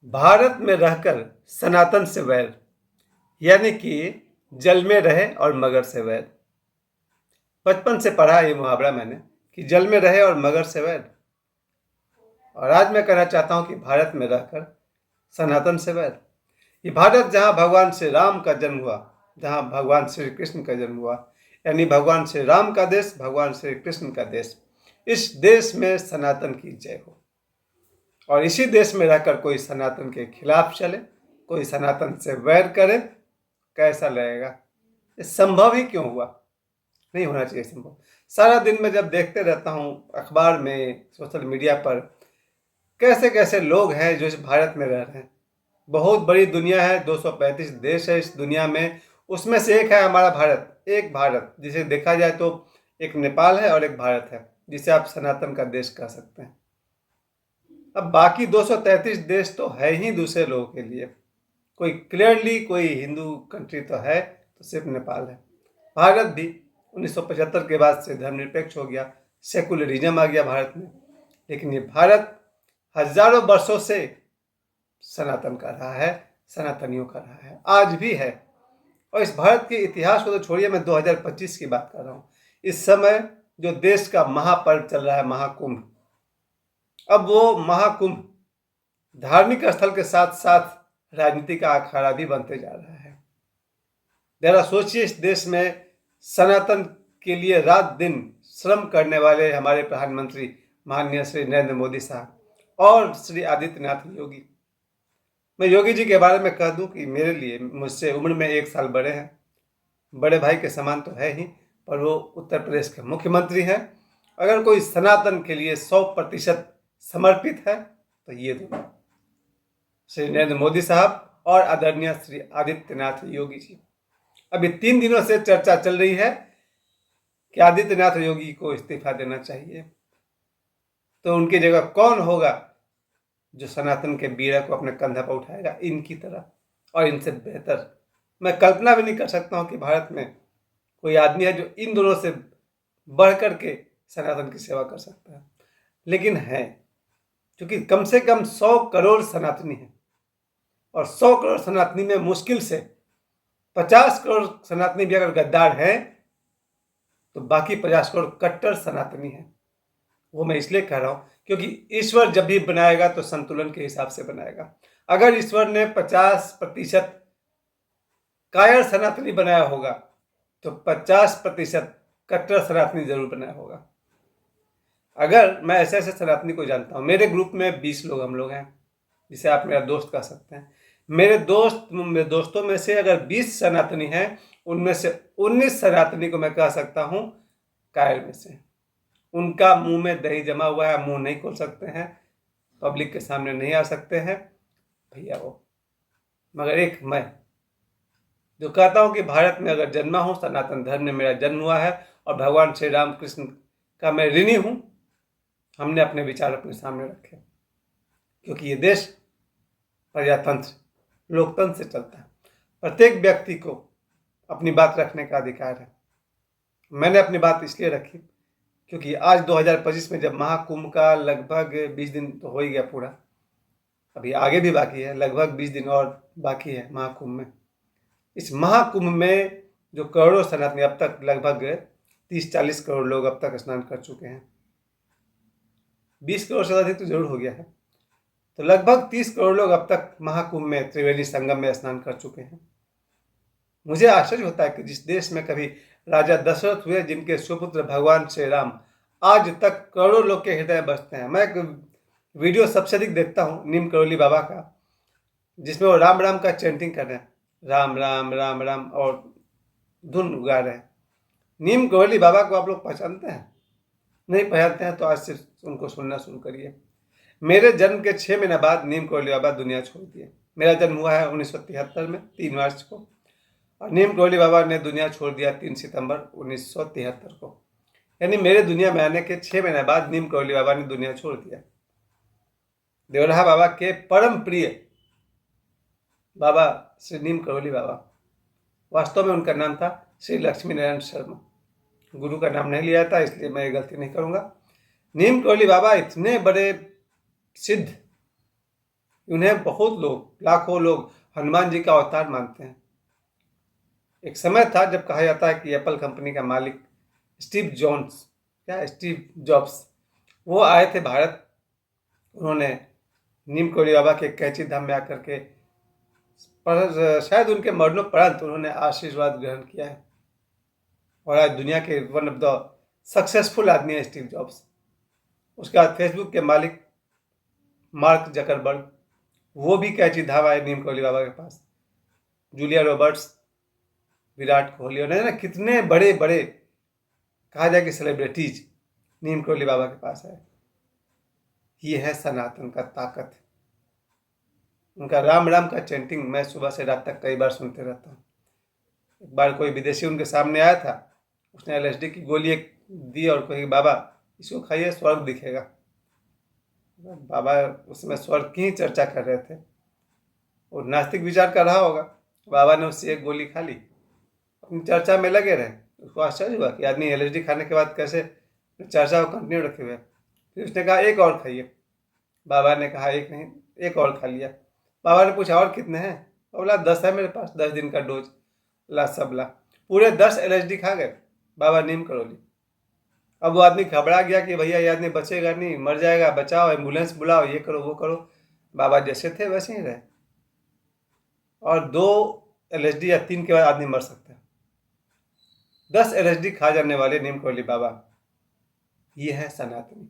भारत में रहकर सनातन से वैर, यानी कि जल में रहे और मगर से वैर। बचपन से पढ़ा ये मुहावरा मैंने कि जल में रहे और मगर से वैर। और आज मैं कहना चाहता हूं कि भारत में रहकर सनातन से वैर। ये भारत जहां भगवान श्री राम का जन्म हुआ, जहां भगवान श्री कृष्ण का जन्म हुआ, यानी भगवान श्री राम का देश, भगवान श्री कृष्ण का देश, इस देश में सनातन की जय हो। और इसी देश में रहकर कोई सनातन के खिलाफ चले, कोई सनातन से वैर करे, कैसा लगेगा? ये संभव ही क्यों हुआ? नहीं होना चाहिए संभव। सारा दिन मैं जब देखते रहता हूँ अखबार में, सोशल मीडिया पर, कैसे कैसे लोग हैं जो इस भारत में रह रहे हैं। बहुत बड़ी दुनिया है, 235 देश है इस दुनिया में, उसमें से एक है हमारा भारत। एक भारत जिसे देखा जाए तो एक नेपाल है और एक भारत है, जिसे आप सनातन का देश कह सकते हैं। अब बाकी 233 देश तो है ही दूसरे लोगों के लिए। कोई क्लियरली कोई हिंदू कंट्री तो है तो सिर्फ नेपाल है। भारत भी 1975 के बाद से धर्मनिरपेक्ष हो गया, सेकुलरिज्म आ गया भारत में। लेकिन ये भारत हजारों वर्षों से सनातन का रहा है, सनातनियों का रहा है, आज भी है। और इस भारत के इतिहास को तो छोड़िए, मैं 2025 की बात कर रहा हूँ। इस समय जो देश का महापर्व चल रहा है, महाकुंभ, अब वो महाकुंभ धार्मिक स्थल के साथ साथ राजनीति का अखाड़ा भी बनते जा रहा है। जरा सोचिए, इस देश में सनातन के लिए रात दिन श्रम करने वाले हमारे प्रधानमंत्री माननीय श्री नरेंद्र मोदी साहब और श्री आदित्यनाथ योगी। मैं योगी जी के बारे में कह दूं कि मेरे लिए, मुझसे उम्र में 1 साल बड़े हैं, बड़े भाई के समान तो है ही, पर वो उत्तर प्रदेश के मुख्यमंत्री हैं। अगर कोई सनातन के लिए 100% समर्पित है तो ये दोनों, श्री नरेंद्र मोदी साहब और आदरणीय श्री आदित्यनाथ योगी जी। अभी 3 दिनों से चर्चा चल रही है कि आदित्यनाथ योगी को इस्तीफा देना चाहिए, तो उनकी जगह कौन होगा जो सनातन के बीड़ा को अपने कंधा पर उठाएगा इनकी तरह और इनसे बेहतर। मैं कल्पना भी नहीं कर सकता हूं कि भारत में कोई आदमी है जो इन दोनों से बढ़ करके सनातन की सेवा कर सकता है। लेकिन है, क्योंकि कम से कम 100 करोड़ सनातनी हैं, और 100 करोड़ सनातनी में मुश्किल से 50 करोड़ सनातनी भी अगर गद्दार हैं तो बाकी 50 करोड़ कट्टर सनातनी हैं। वो मैं इसलिए कह रहा हूं क्योंकि ईश्वर जब भी बनाएगा तो संतुलन के हिसाब से बनाएगा। अगर ईश्वर ने 50% कायर सनातनी बनाया होगा तो 50% कट्टर सनातनी जरूर बनाया होगा। अगर मैं ऐसे ऐसे सनातनी को जानता हूं, मेरे ग्रुप में 20 लोग हम लोग हैं, जिसे आप मेरा दोस्त कह सकते हैं। मेरे दोस्तों में से अगर 20 सनातनी हैं, उनमें से 19 सनातनी को मैं कह सकता हूं कायर में से। उनका मुंह में दही जमा हुआ है, मुंह नहीं खोल सकते हैं, पब्लिक के सामने नहीं आ सकते हैं भैया वो। मगर एक मैं जो कहता हूं कि भारत में अगर जन्मा हूं, सनातन धर्म में मेरा जन्म हुआ है और भगवान श्री राम कृष्ण का मैं ऋणी हूं, हमने अपने विचार अपने सामने रखे, क्योंकि ये देश प्रजातंत्र लोकतंत्र से चलता है। प्रत्येक व्यक्ति को अपनी बात रखने का अधिकार है। मैंने अपनी बात इसलिए रखी क्योंकि आज 2025 में जब महाकुंभ का लगभग 20 दिन तो हो ही गया पूरा, अभी आगे भी बाकी है, लगभग 20 दिन और बाकी है महाकुंभ में। इस महाकुंभ में जो करोड़ों सनातनी, अब तक लगभग 30-40 करोड़ लोग अब तक स्नान कर चुके हैं, 20 करोड़ से अधिक तो जरूर हो गया है, तो लगभग 30 करोड़ लोग अब तक महाकुंभ में त्रिवेणी संगम में स्नान कर चुके हैं। मुझे आश्चर्य होता है कि जिस देश में कभी राजा दशरथ हुए, जिनके सुपुत्र भगवान श्री राम, आज तक करोड़ों लोग के हृदय बसते हैं। मैं एक वीडियो सबसे अधिक देखता हूँ नीम करोली बाबा का, जिसमें वो राम राम का चैंटिंग कर रहे हैं, राम राम राम राम, और धुन गा रहे हैं। नीम करोली बाबा को आप लोग पहचानते हैं? नहीं पहचानते हैं तो आज से उनको सुनना शुरू करिए। मेरे जन्म के 6 महीने बाद नीम करोली बाबा दुनिया छोड़ दिए। मेरा जन्म हुआ है 1973 में 3 मार्च को, और नीम करोली बाबा ने दुनिया छोड़ दिया 3 सितंबर 1973 को। यानी मेरे दुनिया में आने के 6 महीने बाद नीम करोली बाबा ने दुनिया छोड़ दिया। देवराहा बाबा के परम प्रिय बाबा श्री नीम करोली बाबा, वास्तव में उनका नाम था श्री लक्ष्मी नारायण शर्मा। गुरु का नाम नहीं लिया था, इसलिए मैं ये गलती नहीं करूंगा। नीम करोली बाबा इतने बड़े सिद्ध उन्हें बहुत लोग, लाखों लोग हनुमान जी का अवतार मानते हैं। एक समय था जब कहा जाता है कि एप्पल कंपनी का मालिक स्टीव जॉब्स, वो आए थे भारत। उन्होंने नीम कोरी बाबा के कैंची धाम में आकर के, पर शायद उनके मरणोपरांत उन्होंने आशीर्वाद ग्रहण किया है और आज दुनिया के वन ऑफ द सक्सेसफुल आदमी है स्टीव जॉब्स। उसके बाद फेसबुक के मालिक मार्क जकरबर्ग, वो भी कैंची धाम आए नीम कोरी बाबा के पास। जूलिया रॉबर्ट्स, विराट कोहली, और ना कितने बड़े बड़े कहा जाए कि सेलिब्रिटीज नीम कोली बाबा के पास है। ये है सनातन का ताकत। उनका राम राम का चैंटिंग मैं सुबह से रात तक कई बार सुनते रहता हूँ। एक बार कोई विदेशी उनके सामने आया था, उसने LSD की गोली एक दी और कही, बाबा इसको खाइए, स्वर्ग दिखेगा। बाबा उसमें स्वर्ग की ही चर्चा कर रहे थे और नास्तिक विचार कर रहा होगा। बाबा ने उससे एक गोली खा ली, अपनी चर्चा में लगे रहे। उसको आश्चर्य हुआ कि आदमी LSD खाने के बाद कैसे चर्चा को कंटिन्यू रखे हुए। फिर उसने कहा एक और खाइए। बाबा ने कहा एक नहीं, एक और खा लिया। बाबा ने पूछा और कितने हैं? बोला 10 है मेरे पास, 10 दिन का डोज। ला सब ला, पूरे 10 LSD खा गए बाबा नीम करोली। अब वो आदमी घबरा गया कि भैया ये आदमी बचेगा नहीं, मर जाएगा, बचाओ, एम्बुलेंस बुलाओ, ये करो वो करो। बाबा जैसे थे वैसे ही रहे। और 2 LSD या 3 के बाद आदमी मर सकता है। 10 LSD खा जाने वाले नीम करोली बाबा, ये है सनातनी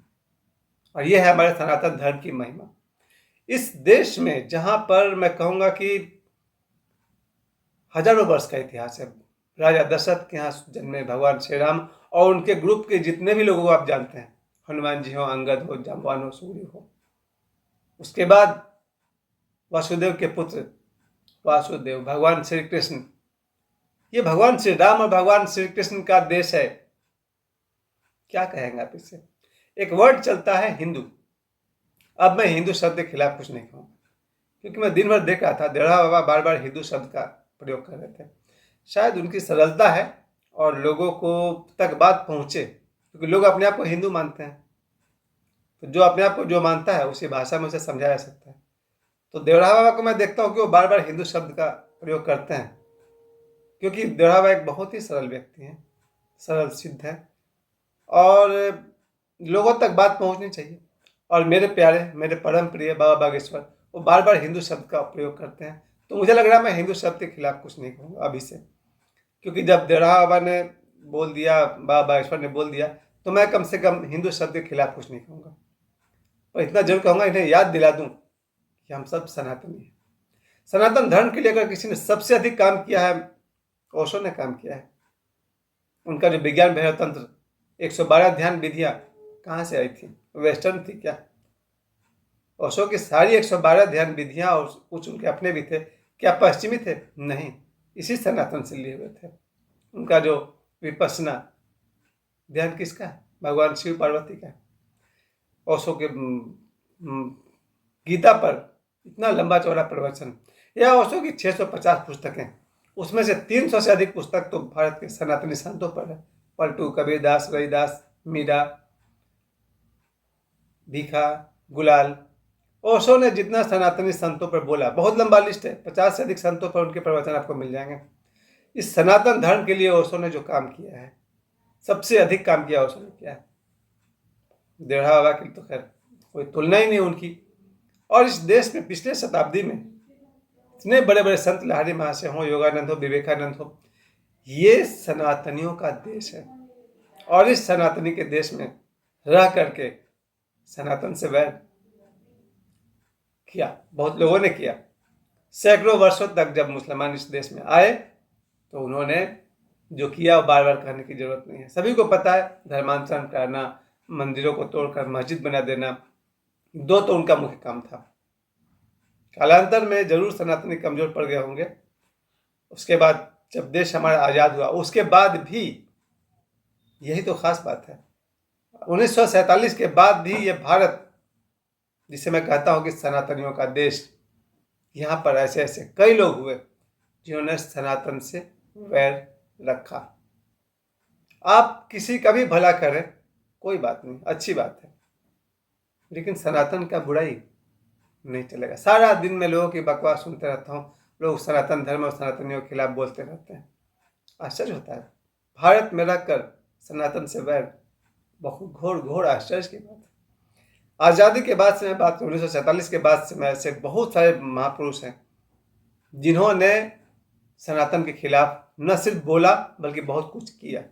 और ये है हमारे सनातन धर्म की महिमा। इस देश में जहां पर मैं कहूंगा कि हजारों वर्ष का इतिहास है। राजा दशरथ के यहाँ जन्मे भगवान श्री राम और उनके ग्रुप के जितने भी लोगों को आप जानते हैं, हनुमान जी हो, अंगद हो, जाम्बवान हो, सूर्य हो। उसके बाद वासुदेव के पुत्र वासुदेव, भगवान श्री कृष्ण। ये भगवान श्री राम और भगवान श्री कृष्ण का देश है। क्या कहेंगे आप इससे? एक वर्ड चलता है हिंदू। अब मैं हिंदू शब्द के खिलाफ कुछ नहीं कहूँगा, क्योंकि मैं दिन भर देख रहा था देवड़ा बाबा बार बार हिंदू शब्द का प्रयोग कर रहे थे। शायद उनकी सरलता है और लोगों को तक बात पहुँचे, क्योंकि लोग अपने आप को हिंदू मानते हैं। तो जो अपने आप को जो मानता है उसी भाषा में उसे समझाया जा सकता है। तो देवड़ा बाबा को मैं देखता हूँ कि वो बार बार हिंदू शब्द का प्रयोग करते हैं, क्योंकि देवड़ा बाबा एक बहुत ही सरल व्यक्ति हैं, सरल सिद्ध है और लोगों तक बात पहुँचनी चाहिए। और मेरे प्यारे, मेरे परम प्रिय बाबा बागेश्वर, वो बार बार हिंदू शब्द का प्रयोग करते हैं। तो मुझे लग रहा है मैं हिंदू शब्द के खिलाफ कुछ नहीं कहूँगा अभी से, क्योंकि जब देवड़ा बाबा ने बोल दिया, बाबा बागेश्वर ने बोल दिया, तो मैं कम से कम हिंदू शब्द के खिलाफ कुछ नहीं कहूँगा। और इतना जरूर कहूँगा, इन्हें याद दिला दूँ कि हम सब सनातनी हैं। सनातन धर्म के लिए अगर किसी ने सबसे अधिक काम किया है, ओशो ने काम किया है। उनका जो विज्ञान भैरव तंत्र, 112 ध्यान विधियाँ कहाँ से आई थी? वेस्टर्न थी क्या? ओशो की सारी 112 ध्यान विधियाँ और कुछ उनके अपने भी थे, क्या पश्चिमी थे? नहीं, इसी सनातन से लिए हुए थे। उनका जो विपश्यना ध्यान किसका है? भगवान शिव पार्वती का है। ओशो के गीता पर इतना लंबा चौड़ा प्रवचन, या ओशो की 650 पुस्तकें, उसमें से 300 से अधिक पुस्तक तो भारत के सनातनी संतों पर है। पलटू, कबीरदास, रविदास, मीरा, भीखा, गुलाल। ओशो ने जितना सनातनी संतों पर बोला, बहुत लंबा लिस्ट है, 50 से अधिक संतों पर उनके प्रवचन आपको मिल जाएंगे। इस सनातन धर्म के लिए ओशो ने जो काम किया है, सबसे अधिक काम किया ओशो ने किया है। देवड़ा बाबा की तो खैर कोई तुलना ही नहीं उनकी। और इस देश में पिछले शताब्दी में इतने बड़े बड़े संत, लहरी महाशय हो, योगानंद हो, विवेकानंद हो, ये सनातनियों का देश है। और इस सनातनी के देश में रह करके सनातन से वैर किया, बहुत लोगों ने किया। सैकड़ों वर्षों तक जब मुसलमान इस देश में आए तो उन्होंने जो किया वो बार बार कहने की जरूरत नहीं है, सभी को पता है। धर्मांतरण करना, मंदिरों को तोड़कर मस्जिद बना देना, 2 तो उनका मुख्य काम था। कालांतर में जरूर सनातनी कमजोर पड़ गए होंगे। उसके बाद जब देश हमारा आज़ाद हुआ, उसके बाद भी यही तो खास बात है, 1947 के बाद भी ये भारत, जिसे मैं कहता हूँ कि सनातनियों का देश, यहाँ पर ऐसे ऐसे कई लोग हुए जिन्होंने सनातन से वैर रखा। आप किसी का भी भला करें, कोई बात नहीं, अच्छी बात है, लेकिन सनातन का बुराई नहीं चलेगा। सारा दिन मैं लोगों की बकवास सुनते रहता हूँ, लोग सनातन धर्म और सनातनियों के खिलाफ बोलते रहते हैं। आश्चर्य होता है, भारत में रहकर सनातन से वैर, बहुत घोर घोर आश्चर्य की बात है। आज़ादी के बाद से मैं बात करूँ, 1947 के बाद से मैं ऐसे बहुत सारे महापुरुष हैं जिन्होंने सनातन के खिलाफ न सिर्फ बोला बल्कि बहुत कुछ किया,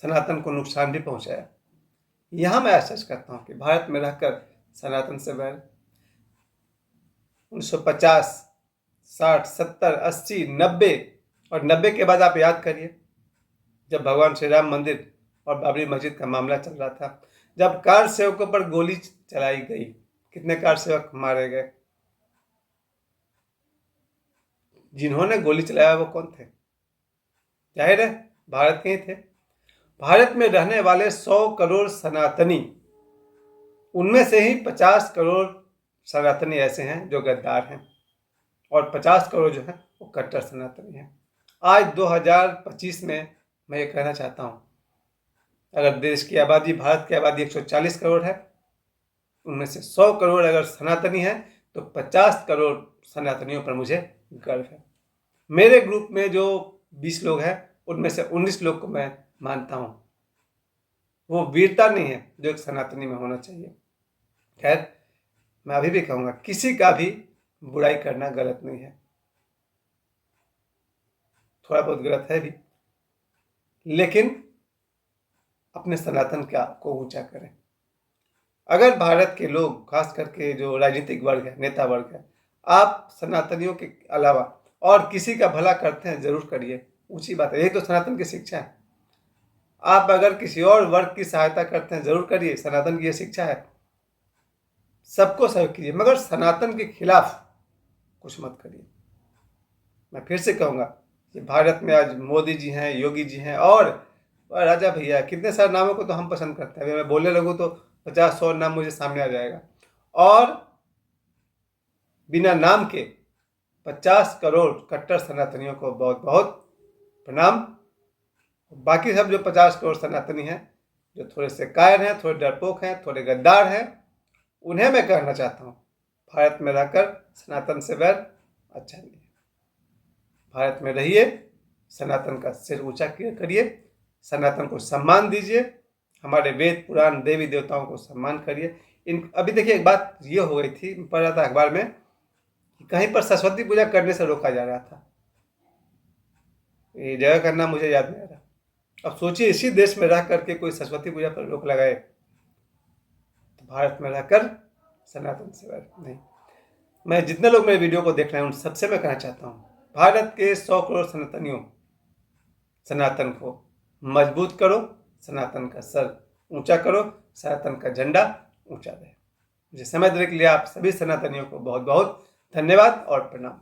सनातन को नुकसान भी पहुंचाया। यहाँ मैं आश्चर्य करता हूँ कि भारत में रहकर सनातन से वैर। 1950, 60, 70, 80, 90 और 90 के बाद आप याद करिए, जब भगवान श्री राम मंदिर और बाबरी मस्जिद का मामला चल रहा था, जब कार सेवकों पर गोली चलाई गई, कितने कार सेवक मारे गए। जिन्होंने गोली चलाया वो कौन थे? जाहिर है भारत के ही थे। भारत में रहने वाले 100 करोड़ सनातनी, उनमें से ही 50 करोड़ सनातनी ऐसे हैं जो गद्दार हैं और 50 करोड़ जो हैं वो कट्टर सनातनी हैं। आज 2025 में मैं ये कहना चाहता हूँ, अगर देश की आबादी, भारत की आबादी 140 करोड़ है, उनमें से 100 करोड़ अगर सनातनी है तो 50 करोड़ सनातनियों पर मुझे गर्व है। मेरे ग्रुप में जो 20 लोग हैं उनमें से 19 लोग को मैं मानता हूँ। वो वीरता नहीं है जो एक सनातनी में होना चाहिए। खैर, मैं अभी भी कहूँगा, किसी का भी बुराई करना गलत नहीं है, थोड़ा बहुत गलत है भी, लेकिन अपने सनातन को ऊंचा करें। अगर भारत के लोग, खास करके जो राजनीतिक वर्ग है, नेता वर्ग है, आप सनातनियों के अलावा और किसी का भला करते हैं जरूर करिए, ऊंची बात है, यही तो सनातन की शिक्षा है। आप अगर किसी और वर्ग की सहायता करते हैं जरूर करिए, सनातन की यह शिक्षा है। सबको सहयोग कीजिए, मगर सनातन के खिलाफ कुछ मत करिए। मैं फिर से कहूँगा कि भारत में आज मोदी जी हैं, योगी जी हैं और राजा भैया, कितने सारे नामों को तो हम पसंद करते हैं। अगर मैं बोलने लगूँ तो 50-100 नाम मुझे सामने आ जाएगा। और बिना नाम के 50 करोड़ कट्टर सनातनियों को बहुत बहुत प्रणाम। बाकी सब जो 50 करोड़ सनातनी हैं, जो थोड़े से कायर हैं, थोड़े डरपोक हैं, थोड़े गद्दार हैं, उन्हें मैं कहना चाहता हूँ, भारत में रहकर सनातन से वैर अच्छा नहीं है। भारत में रहिए, सनातन का सिर ऊंचा करिए, सनातन को सम्मान दीजिए, हमारे वेद पुराण देवी देवताओं को सम्मान करिए। अभी देखिए, एक बात ये हो गई थी, पढ़ रहा था अखबार में कि कहीं पर सरस्वती पूजा करने से रोका जा रहा था। ये जगह करना मुझे याद नहीं आ रहा। अब सोचिए, इसी देश में रह करके कोई सरस्वती पूजा पर रोक लगाए, तो भारत में रहकर सनातन से वैर नहीं। मैं जितने लोग मेरे वीडियो को देख रहे हैं उन सबसे मैं कहना चाहता हूँ, भारत के 100 करोड़ सनातनियों, सनातन को मजबूत करो, सनातन का सर ऊंचा करो, सनातन का झंडा ऊंचा रहे। मुझे समय देने के लिए आप सभी सनातनियों को बहुत बहुत धन्यवाद और प्रणाम।